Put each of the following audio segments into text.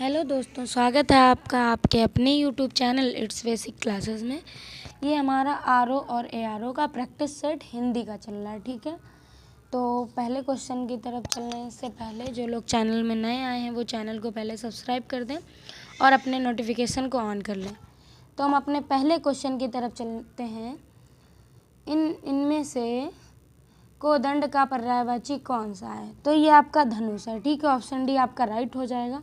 Hello दोस्तों, स्वागत है आपका आपके अपने YouTube channel it's basic classes में। ये हमारा आर ओ और ए आर ओ का प्रैक्टिस सेट हिंदी का चल रहा है। ठीक है, तो पहले क्वेश्चन की तरफ चलने से पहले जो लोग चैनल में नए आए हैं वो चैनल को पहले सब्सक्राइब कर दें और अपने नोटिफिकेशन को ऑन कर लें। तो हम अपने पहले क्वेश्चन की तरफ चलते हैं। इनमें से कोदंड का पर्यायवाची कौन सा है? तो ये आपका धनुष है। ठीक है, ऑप्शन डी आपका राइट हो जाएगा।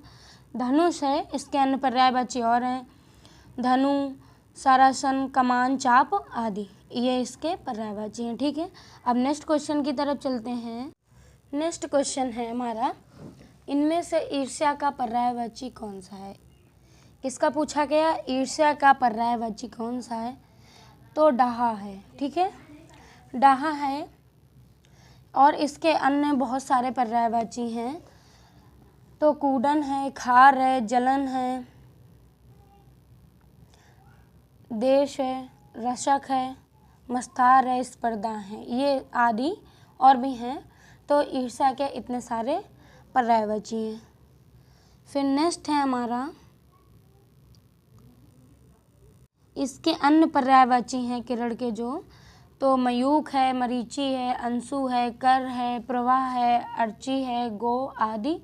धनुष है। इसके अन्य पर्यायवाची और हैं धनु, सरासन, कमान, चाप आदि। ये इसके पर्यायवाची हैं। ठीक है, अब नेक्स्ट क्वेश्चन की तरफ चलते हैं। नेक्स्ट क्वेश्चन है हमारा, इनमें से ईर्ष्या का पर्यायवाची कौन सा है? किसका पूछा गया? ईर्ष्या का पर्यायवाची कौन सा है? तो डाहा है। ठीक है, डाहा है और इसके अन्य बहुत सारे पर्यायवाची हैं। तो कूडन है, खार है, जलन है, देश है, रशक है, मस्तार है, स्पर्धा है, ये आदि और भी हैं। तो ईर्ष्या के इतने सारे पर्यायवाची हैं। फिर नेक्स्ट है हमारा, इसके अन्य पर्यायवाची हैं किरण के जो, तो मयूख है, मरीचि है, अंशु है, कर है, प्रवाह है, अर्ची है, गो आदि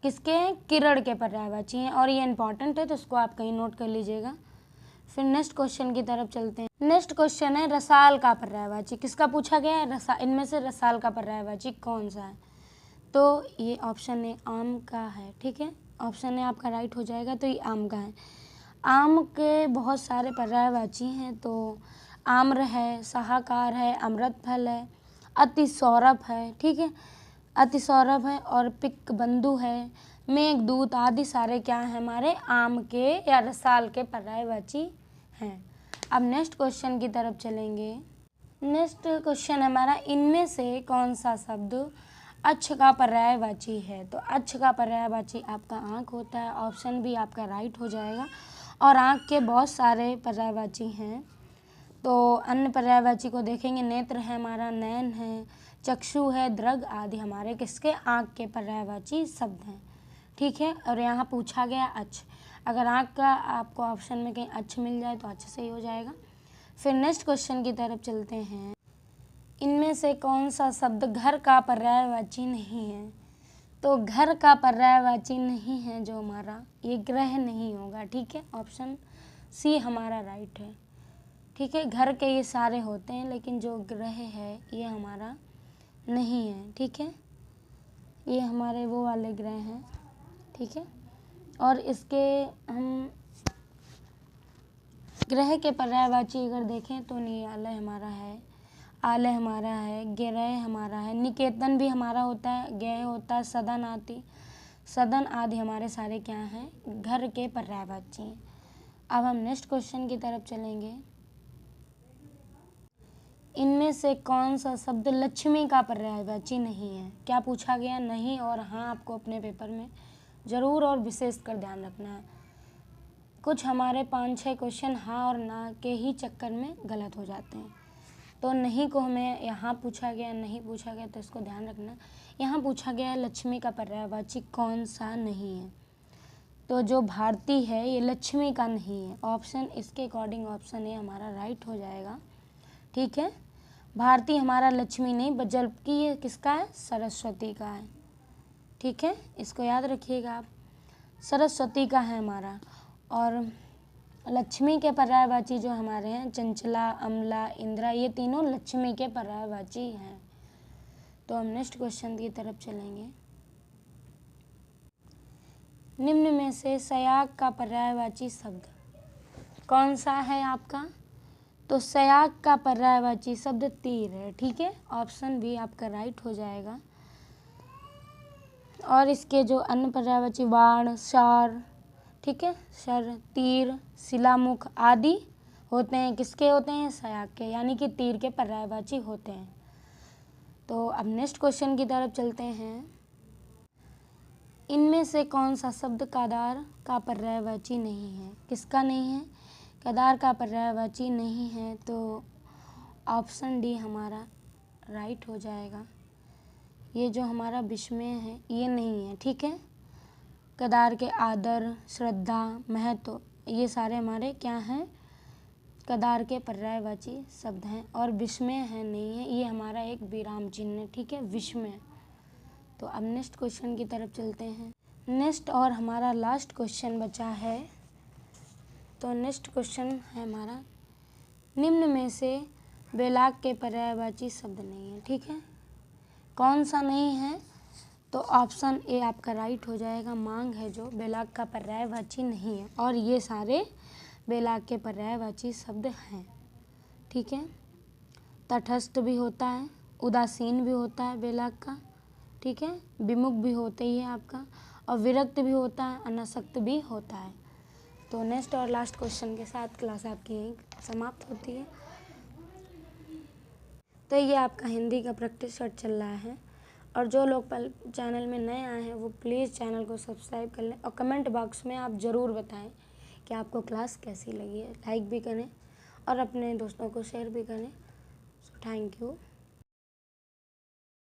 किसके हैं? किरण के पर्यायवाची हैं। और ये इंपॉर्टेंट है तो इसको आप कहीं नोट कर लीजिएगा। फिर नेक्स्ट क्वेश्चन की तरफ चलते हैं। नेक्स्ट क्वेश्चन है रसाल का पर्यायवाची। किसका पूछा गया है? इनमें से रसाल का पर्यायवाची कौन सा है? तो ये ऑप्शन ए आम का है। ठीक है, ऑप्शन ए आपका राइट हो जाएगा। तो ये आम का है। आम के बहुत सारे पर्यायवाची हैं। तो आम्र है, साहकार है, अमृत फल है, अति सौरभ है। ठीक है, अति सौरभ है और पिक बंधु है, मेघदूत आदि सारे क्या हैं? हमारे आम के या रसाल के पर्यायवाची हैं। अब नेक्स्ट क्वेश्चन की तरफ चलेंगे। नेक्स्ट क्वेश्चन हमारा, इनमें से कौन सा शब्द अक्ष का पर्यायवाची है? तो अक्ष का पर्यायवाची आपका आँख होता है। ऑप्शन भी आपका राइट हो जाएगा। और आँख के बहुत सारे पर्यायवाची हैं। तो अन्य पर्यायवाची को देखेंगे, नेत्र है हमारा, नयन है, चक्षु है, दृग आदि हमारे किसके? आँख के पर्यायवाची शब्द हैं। ठीक है, और यहाँ पूछा गया अक्ष। अगर आँख का आपको ऑप्शन में कहीं अक्ष मिल जाए तो अच्छे से ही हो जाएगा। फिर नेक्स्ट क्वेश्चन की तरफ चलते हैं। इनमें से कौन सा शब्द घर का पर्यायवाची नहीं है? तो घर का पर्यायवाची नहीं है जो हमारा, ये ग्रह नहीं होगा। ठीक है, ऑप्शन सी हमारा राइट है। ठीक है, घर के ये सारे होते हैं लेकिन जो ग्रह है ये हमारा नहीं है। ठीक है, ये हमारे वो वाले ग्रह हैं। ठीक है, और इसके हम ग्रह के पर्यायवाची अगर देखें तो न्यायालय हमारा है, आलय हमारा है, ग्रह हमारा है, निकेतन भी हमारा होता है, ग्रह होता है, सदन आदि हमारे सारे क्या हैं? घर के पर्यायवाची हैं। अब हम नेक्स्ट क्वेश्चन की तरफ चलेंगे। इनमें से कौन सा शब्द लक्ष्मी का पर्यायवाची नहीं है? क्या पूछा गया? नहीं और हाँ आपको अपने पेपर में ज़रूर और विशेष कर ध्यान रखना है। कुछ हमारे 5-6 क्वेश्चन हाँ और ना के ही चक्कर में गलत हो जाते हैं। तो नहीं को हमें यहाँ पूछा गया, नहीं पूछा गया, तो इसको ध्यान रखना। यहाँ पूछा गया लक्ष्मी का पर्यायवाची कौन सा नहीं है? तो जो भारती है ये लक्ष्मी का नहीं है। ऑप्शन इसके अकॉर्डिंग ऑप्शन ए हमारा राइट हो जाएगा। ठीक है, भारती हमारा लक्ष्मी नहीं जबकि ये किसका है? सरस्वती का है। ठीक है, इसको याद रखिएगा आप, सरस्वती का है हमारा। और लक्ष्मी के पर्यायवाची जो हमारे हैं चंचला, अमला, इंद्रा, ये तीनों लक्ष्मी के पर्यायवाची हैं। तो हम नेक्स्ट क्वेश्चन की तरफ चलेंगे। निम्न में से सयाग का पर्यायवाची शब्द कौन सा है आपका? तो सयाग का पर्यायवाची शब्द तीर है। ठीक है, ऑप्शन भी आपका राइट हो जाएगा। और इसके जो अन्य पर्यायवाची बाण, शार, ठीक है, शर, तीर, शिलामुख आदि होते हैं। किसके होते हैं? सयाग के, यानी कि तीर के पर्यायवाची होते हैं। तो अब नेक्स्ट क्वेश्चन की तरफ चलते हैं। इनमें से कौन सा शब्द कादार का पर्यायवाची नहीं है? किसका नहीं है? कादार का पर्यायवाची नहीं है। तो ऑप्शन डी हमारा राइट हो जाएगा। ये जो हमारा विस्मय है ये नहीं है। ठीक है, कदार के आदर, श्रद्धा, महत्व, ये सारे हमारे क्या हैं, कदार के पर्यायवाची शब्द हैं। और विस्मय है नहीं है, ये हमारा एक विराम चिन्ह है, ठीक है, विस्मय। तो अब नेक्स्ट क्वेश्चन की तरफ चलते हैं। नेक्स्ट और हमारा लास्ट क्वेश्चन बचा है। तो नेक्स्ट क्वेश्चन है हमारा, निम्न में से बेलाग के पर्यायवाची शब्द नहीं है, ठीक है, कौन सा नहीं है? तो ऑप्शन ए आपका राइट हो जाएगा, मांग है जो बेलाग का पर्यायवाची नहीं है, और ये सारे बेलाग के पर्यायवाची शब्द हैं, ठीक है। तटस्थ भी होता है, उदासीन भी होता है बेलाग का, ठीक है, विमुख भी होता ही है आपका, और विरक्त भी होता है, अनासक्त भी होता है। तो नेक्स्ट और लास्ट क्वेश्चन के साथ क्लास आपकी यहीं समाप्त होती है। तो ये आपका हिंदी का प्रैक्टिस सेट चल रहा है, और जो लोग चैनल में नए आए हैं वो प्लीज़ चैनल को सब्सक्राइब कर लें, और कमेंट बॉक्स में आप ज़रूर बताएं कि आपको क्लास कैसी लगी है। लाइक भी करें और अपने दोस्तों को शेयर भी करें। So thank you.